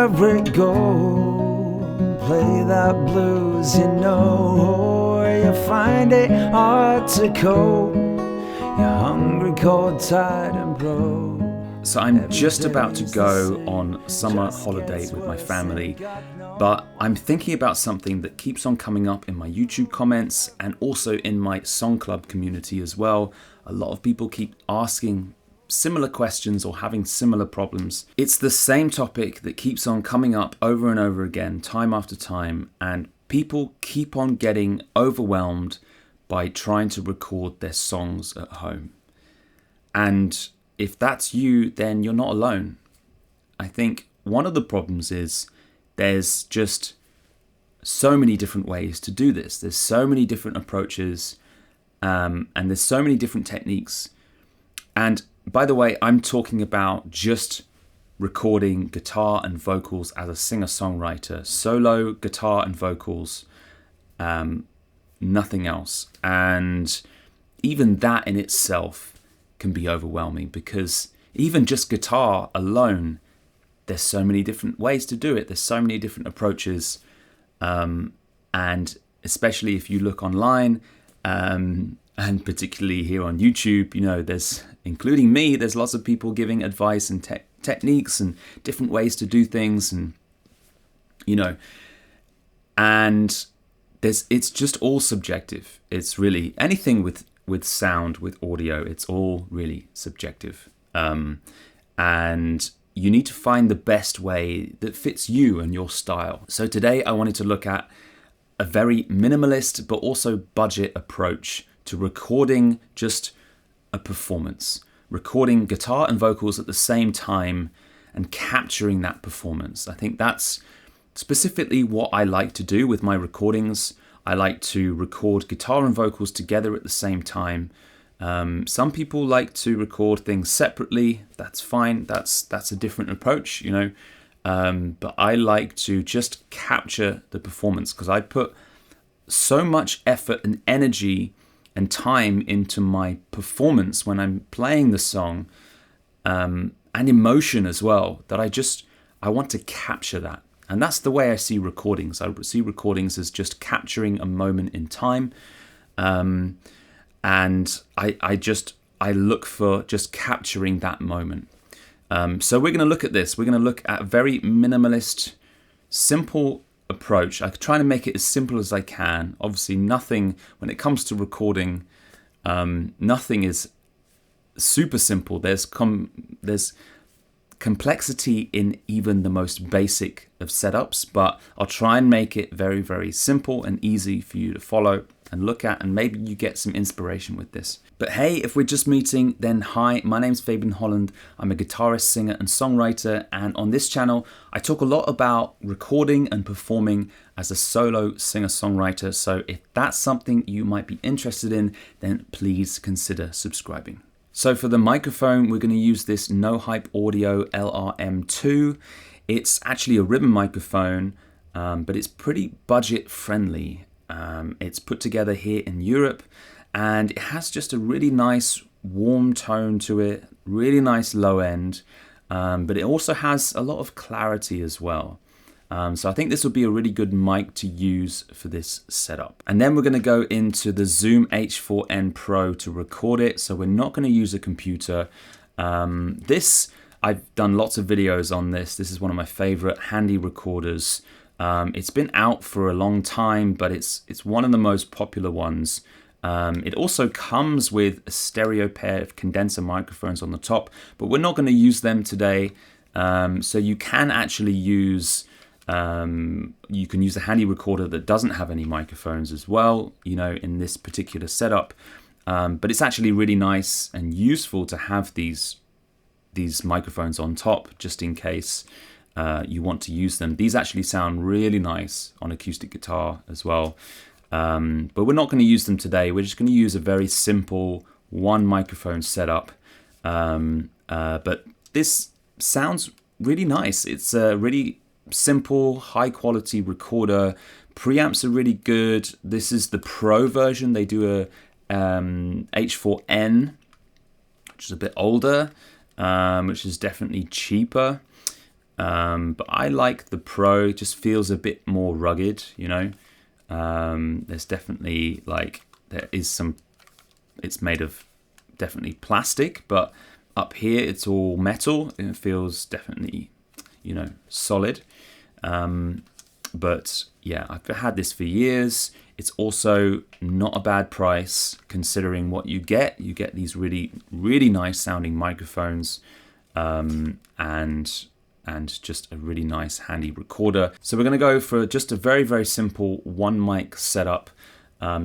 pirate gold, play that blues, you know, or you find it hard to cope. You're hungry, cold, tired and broke. So I'm just about to go on summer holiday with my family, but I'm thinking about something that keeps on coming up in my YouTube comments and also in my song club community as well. A lot of people keep asking similar questions or having similar problems. It's the same topic that keeps on coming up over and over again, time after time, and people keep on getting overwhelmed by trying to record their songs at home. And if that's you, then you're not alone. I think one of the problems is there's just so many different ways to do this. There's so many different approaches, and there's so many different techniques. And by the way, I'm talking about just recording guitar and vocals as a singer-songwriter, solo guitar and vocals, nothing else. And even that in itself can be overwhelming, because even just guitar alone, there's so many different ways to do it. There's so many different approaches, and especially if you look online, and particularly here on YouTube, you know, there's, including me, there's lots of people giving advice and techniques and different ways to do things, and you know, and it's just all subjective. It's really anything with sound, with audio, it's all really subjective. And you need to find the best way that fits you and your style. So today I wanted to look at a very minimalist but also budget approach to recording just a performance. Recording guitar and vocals at the same time and capturing that performance. I think that's specifically what I like to do with my recordings. I like to record guitar and vocals together at the same time. Some people like to record things separately. That's fine. That's a different approach, you know. But I like to just capture the performance, because I put so much effort and energy and time into my performance when I'm playing the song, and emotion as well, that I want to capture that. And that's the way I see recordings. I see recordings as just capturing a moment in time. And I look for just capturing that moment. So we're going to look at this. We're going to look at a very minimalist, simple approach. I try to make it as simple as I can. Obviously, nothing, when it comes to recording, nothing is super simple. There's complexity in even the most basic of setups, but I'll try and make it very, very simple and easy for you to follow and look at, and maybe you get some inspiration with this. But hey, if we're just meeting, then hi, my name's Fabian Holland. I'm a guitarist, singer and songwriter, and on this channel I talk a lot about recording and performing as a solo singer-songwriter. So if that's something you might be interested in, then please consider subscribing. So for the microphone, we're going to use this No Hype Audio LRM2. It's actually a ribbon microphone, but it's pretty budget friendly. It's put together here in Europe, and it has just a really nice warm tone to it, really nice low end, but it also has a lot of clarity as well. So I think this will be a really good mic to use for this setup. And then we're going to go into the Zoom H4n Pro to record it. So we're not going to use a computer. I've done lots of videos on this. This is one of my favorite handy recorders. It's been out for a long time, but it's one of the most popular ones. It also comes with a stereo pair of condenser microphones on the top, but we're not going to use them today. So you can actually use you can use a handy recorder that doesn't have any microphones as well, you know, in this particular setup. But it's actually really nice and useful to have these microphones on top, just in case you want to use them. These actually sound really nice on acoustic guitar as well. But we're not going to use them today. We're just going to use a very simple one microphone setup. But this sounds really nice. It's a really simple, high quality recorder. Preamps are really good. This is the Pro version. They do a H4n, which is a bit older, which is definitely cheaper. But I like the Pro. It just feels a bit more rugged, you know. There's definitely there is some, it's made of definitely plastic, but up here it's all metal and it feels definitely, you know, solid. But yeah, I've had this for years. It's also not a bad price considering what you get. You get these really, really nice sounding microphones, and just a really nice handy recorder. So we're going to go for just a very, very simple one mic setup,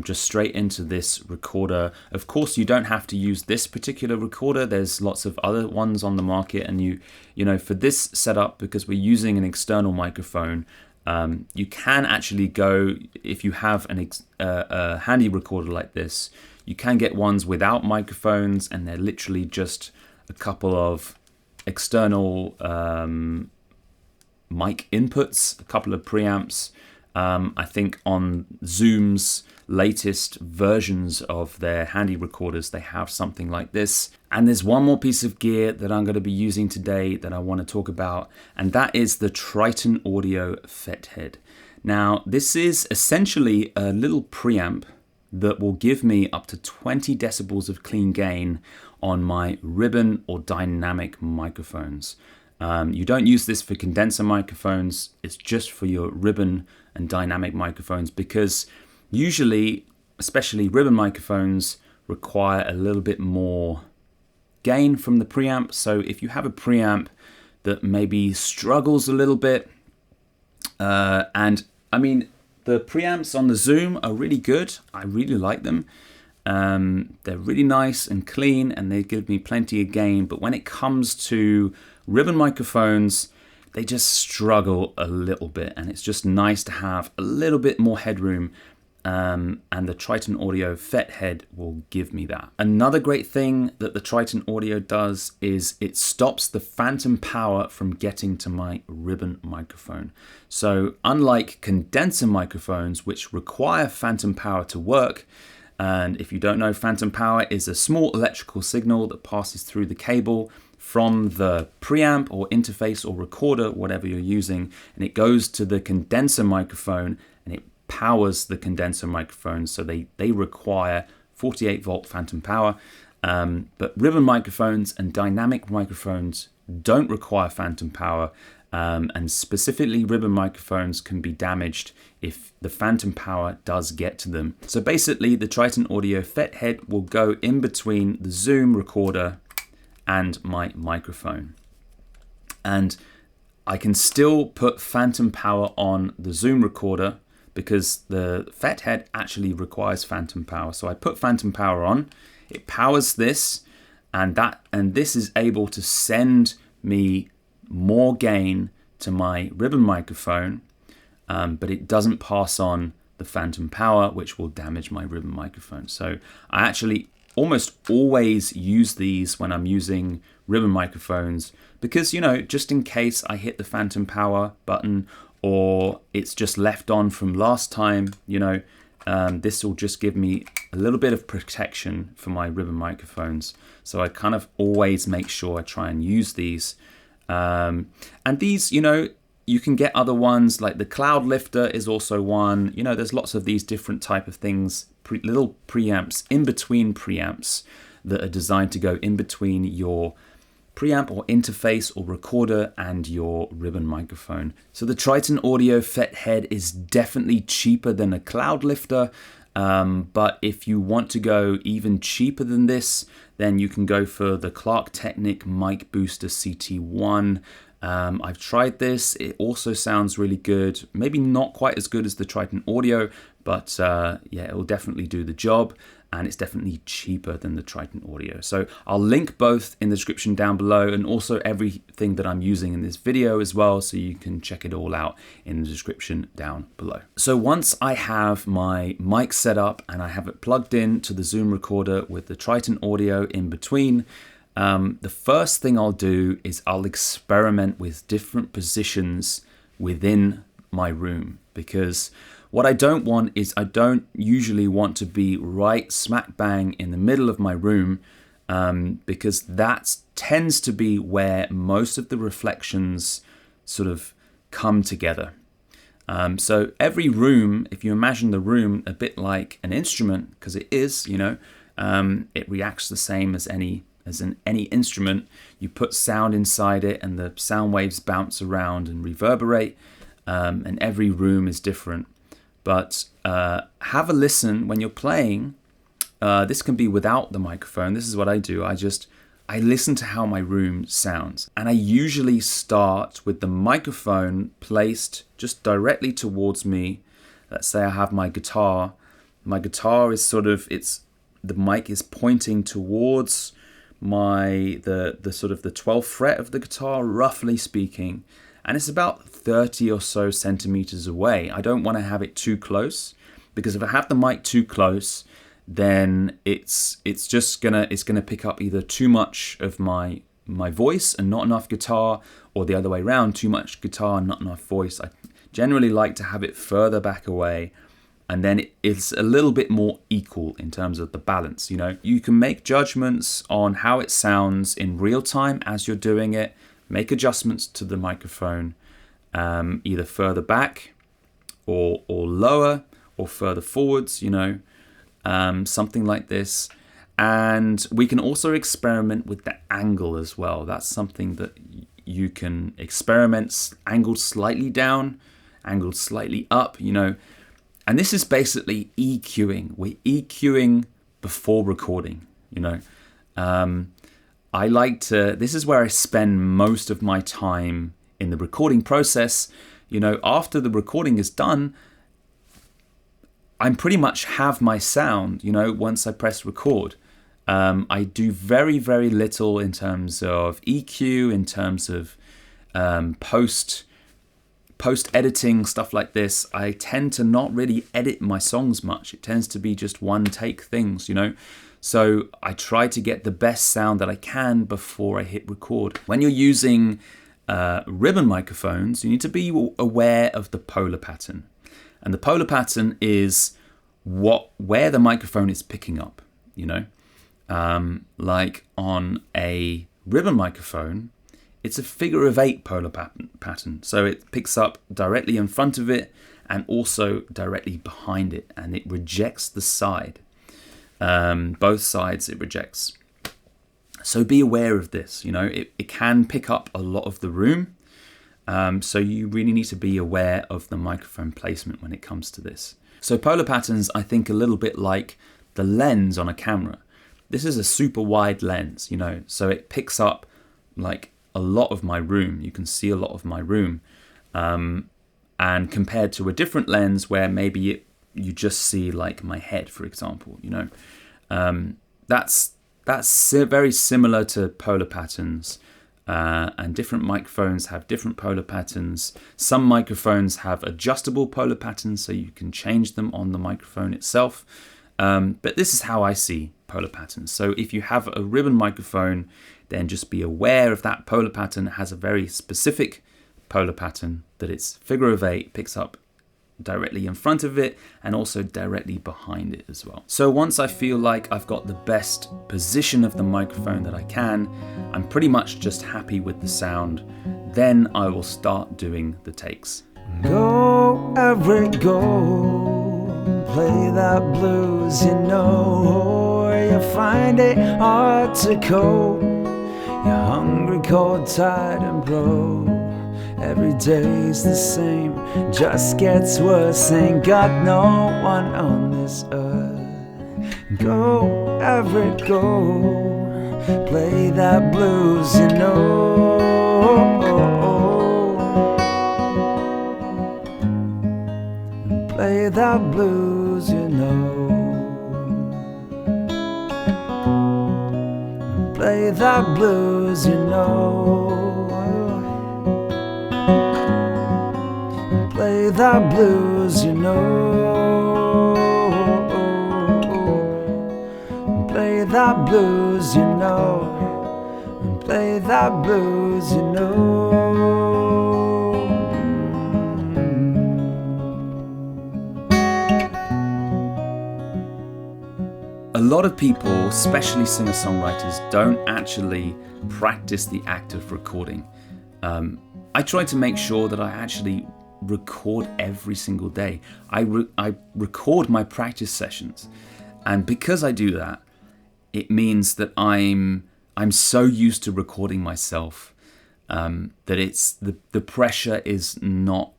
just straight into this recorder. Of course, you don't have to use this particular recorder. There's lots of other ones on the market, and you know, for this setup, because we're using an external microphone, you can actually go, if you have a handy recorder like this, you can get ones without microphones, and they're literally just a couple of external mic inputs, a couple of preamps. I think on Zoom's latest versions of their handy recorders, they have something like this. And there's one more piece of gear that I'm going to be using today that I want to talk about, and that is the Triton Audio Fethead. Now, this is essentially a little preamp that will give me up to 20 decibels of clean gain on my ribbon or dynamic microphones. You don't use this for condenser microphones, it's just for your ribbon and dynamic microphones, because usually, especially ribbon microphones, require a little bit more gain from the preamp. So if you have a preamp that maybe struggles a little bit, and I mean, the preamps on the Zoom are really good. I really like them. They're really nice and clean, and they give me plenty of gain. But when it comes to ribbon microphones, they just struggle a little bit, and it's just nice to have a little bit more headroom. And the Triton Audio Fethead will give me that. Another great thing that the Triton Audio does is it stops the phantom power from getting to my ribbon microphone. So unlike condenser microphones, which require phantom power to work, and if you don't know, phantom power is a small electrical signal that passes through the cable from the preamp or interface or recorder, whatever you're using, and it goes to the condenser microphone, and it powers the condenser microphones, so they require 48 volt phantom power. But ribbon microphones and dynamic microphones don't require phantom power, and specifically ribbon microphones can be damaged if the phantom power does get to them. So basically, the Triton Audio Fethead will go in between the Zoom recorder and my microphone, and I can still put phantom power on the Zoom recorder because the Fethead actually requires phantom power. So I put phantom power on, it powers this, and this is able to send me more gain to my ribbon microphone, but it doesn't pass on the phantom power, which will damage my ribbon microphone. So I actually almost always use these when I'm using ribbon microphones, because, you know, just in case I hit the phantom power button or it's just left on from last time, you know, this will just give me a little bit of protection for my ribbon microphones. So I kind of always make sure I try and use these. And these, you know, you can get other ones, like the Cloud Lifter is also one. You know, there's lots of these different type of things, little preamps, in between preamps that are designed to go in between your preamp or interface or recorder and your ribbon microphone. So the Triton Audio Fethead is definitely cheaper than a Cloud Lifter, but if you want to go even cheaper than this, then you can go for the Clark Technic Mic Booster CT1. I've tried this. It also sounds really good. Maybe not quite as good as the Triton Audio, but yeah, it will definitely do the job, and it's definitely cheaper than the Triton Audio. So I'll link both in the description down below, and also everything that I'm using in this video as well, so you can check it all out in the description down below. So once I have my mic set up and I have it plugged in to the Zoom recorder with the Triton Audio in between, the first thing I'll do is I'll experiment with different positions within my room, because what I don't want is I don't usually want to be right smack bang in the middle of my room, because that tends to be where most of the reflections sort of come together. So every room, if you imagine the room a bit like an instrument, because it is, it reacts the same as any instrument. You put sound inside it, and the sound waves bounce around and reverberate, and every room is different. But have a listen when you're playing. This can be without the microphone. This is what I do. I listen to how my room sounds, and I usually start with the microphone placed just directly towards me. Let's say I have my guitar. My guitar is the mic is pointing towards the sort of the 12th fret of the guitar, roughly speaking, and it's about 30 or so centimeters away. I don't want to have it too close, because if I have the mic too close, then it's gonna pick up either too much of my voice and not enough guitar, or the other way around, too much guitar and not enough voice. I generally like to have it further back away, and then it's a little bit more equal in terms of the balance. You can make judgments on how it sounds in real time as you're doing it. Make adjustments to the microphone, either further back or lower or further forwards, something like this. And we can also experiment with the angle as well. That's something that you can experiment, angled slightly down, angled slightly up, And this is basically EQing. We're EQing before recording, this is where I spend most of my time in the recording process. After the recording is done, I pretty much have my sound, once I press record. I do very, very little in terms of EQ, in terms of post-editing, stuff like this. I tend to not really edit my songs much. It tends to be just one take things, So I try to get the best sound that I can before I hit record. When you're using ribbon microphones, you need to be aware of the polar pattern. And the polar pattern is where the microphone is picking up, Like on a ribbon microphone, it's a figure of 8 polar pattern. So it picks up directly in front of it and also directly behind it, and it rejects the side. Both sides it rejects. So be aware of this. It can pick up a lot of the room. So you really need to be aware of the microphone placement when it comes to this. So polar patterns, I think, a little bit like the lens on a camera. This is a super wide lens, so it picks up like a lot of my room. You can see a lot of my room. And compared to a different lens where maybe you just see like my head, for example, that's very similar to polar patterns. And different microphones have different polar patterns. Some microphones have adjustable polar patterns, so you can change them on the microphone itself. But this is how I see polar patterns. So if you have a ribbon microphone, then just be aware of that polar pattern. It has a very specific polar pattern that it's figure of 8, picks up directly in front of it and also directly behind it as well. So once I feel like I've got the best position of the microphone that I can, I'm pretty much just happy with the sound, then I will start doing the takes. Go, Everett, go, play that blues, or you find it hard to cope. You're hungry, cold, tired and broke. Every day's the same, just gets worse. Ain't got no one on this earth. Go, Everett, go, play that blues, Play that blues, Play that blues, Play that blues, Play that blues, Play that blues, A lot of people, especially singer-songwriters, don't actually practice the act of recording. I try to make sure that I actually record every single day. I record my practice sessions, and because I do that, it means that I'm so used to recording myself that it's the pressure is not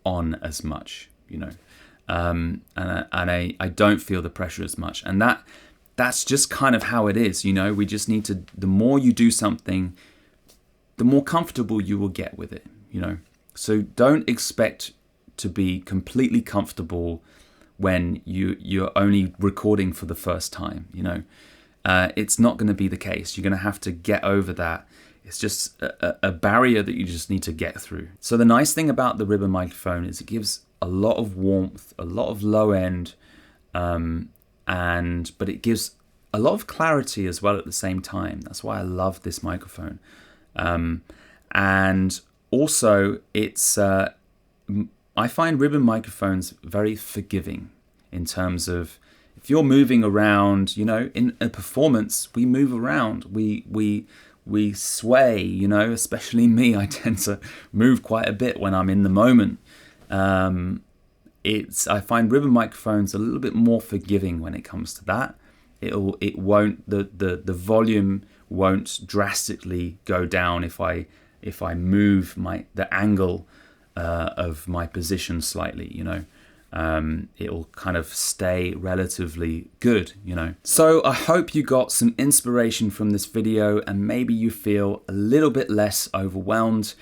on as much, you know, and I don't feel the pressure as much, and that's just kind of how it is, you know. We just need to, the more you do something, the more comfortable you will get with it, you know. So don't expect to be completely comfortable when you're only recording for the first time, you know. It's not going to be the case. You're going to have to get over that. It's just a barrier that you just need to get through. So the nice thing about the ribbon microphone is it gives a lot of warmth, a lot of low end, but it gives a lot of clarity as well at the same time. That's why I love this microphone. And also, it's I find ribbon microphones very forgiving in terms of if you're moving around, you know, in a performance, we move around, we sway, you know, especially me. I tend to move quite a bit when I'm in the moment. I find ribbon microphones a little bit more forgiving when it comes to that. It won't, the volume won't drastically go down if I move the angle of my position slightly, you know. It'll kind of stay relatively good, you know. So I hope you got some inspiration from this video and maybe you feel a little bit less overwhelmed.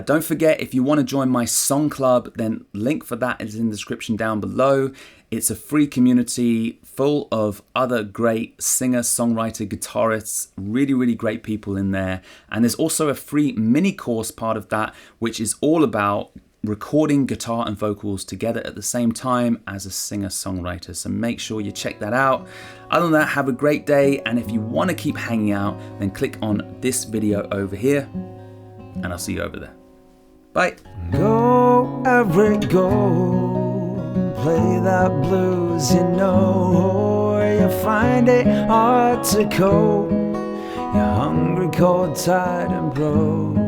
Don't forget, if you want to join my song club, then link for that is in the description down below. It's a free community full of other great singer, songwriter, guitarists, really, really great people in there. And there's also a free mini course part of that, which is all about recording guitar and vocals together at the same time as a singer-songwriter. So make sure you check that out. Other than that, have a great day. And if you want to keep hanging out, then click on this video over here and I'll see you over there. Bye. Go, Everett, go, play that blues, you know, or you find it hard to cope. You're hungry, cold, tired, and broke.